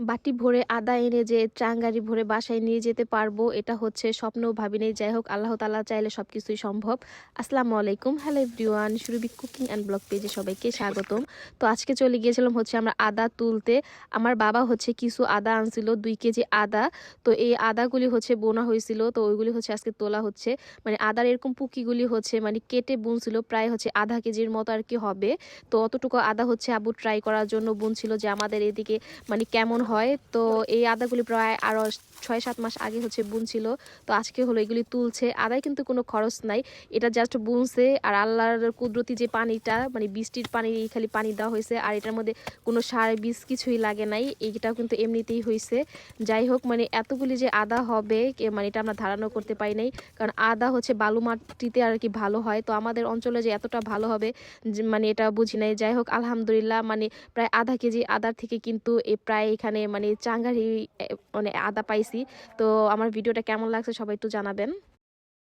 বাটি ভরে আদা এনে যে চাঙ্গারি ভরে বাসায় নিয়ে যেতে পারবো এটা হচ্ছে স্বপ্নও ভাবিনি। যাই হোক, আল্লাহ তাআলা চাইলে সবকিছুই সম্ভব। আসসালামু আলাইকুম, hello everyone, Surabhi cooking and blog পেজে সবাইকে স্বাগতম। তো আজকে চলে গিয়েছিলাম হচ্ছে আমরা আদা তুলতে। আমার বাবা হচ্ছে কিছু আদা আনছিল, 2 কেজি আদা। তো এই আদাগুলি হচ্ছে বোনা হয়েছিল, তো ওইগুলি হচ্ছে আজকে তোলা হচ্ছে। মানে আদার এরকম পুকিগুলি হচ্ছে মানে কেটে বুনছিল, প্রায় হচ্ছে আধা কেজির মতো আর কি হবে। তো অতটুকু আদা হচ্ছে আবু ট্রাই করার জন্য বুনছিল যে আমাদের এদিকে মানে কেমন হয়। তো এই আদাগুলি প্রায় আরো 6-7 মাস আগে হচ্ছে বুনছিল। তো আজকে হলো এগুলি তুলছে। আদায় কিন্তু কোনো খরচ নাই, এটা জাস্ট বুনছে। আর আল্লাহর কুদরতি যে পানিটা মানে বৃষ্টির পানি, এই খালি পানি দেওয়া হয়েছে, আর এটার মধ্যে কোনো সার বীজ কিছুই লাগে নাই, এইটাও কিন্তু এমনিতেই হয়েছে। যাই হোক, মানে এতগুলি যে আদা হবে মানে এটা আমরা ধারণা করতে পারি নাই, কারণ আদা হচ্ছে বালু মাটিতে আর কি ভালো হয়। তো আমাদের অঞ্চলে যে এতটা ভালো হবে মানে এটা বুঝি নাই। যাই হোক, আলহামদুলিল্লাহ, মানে প্রায় আধা কেজি আদার থেকে কিন্তু প্রায় এখানে মানে চাঙ্গারি মানে আদা পাইছি। তো আমার ভিডিওটা কেমন লাগছে সবাই একটু জানাবেন।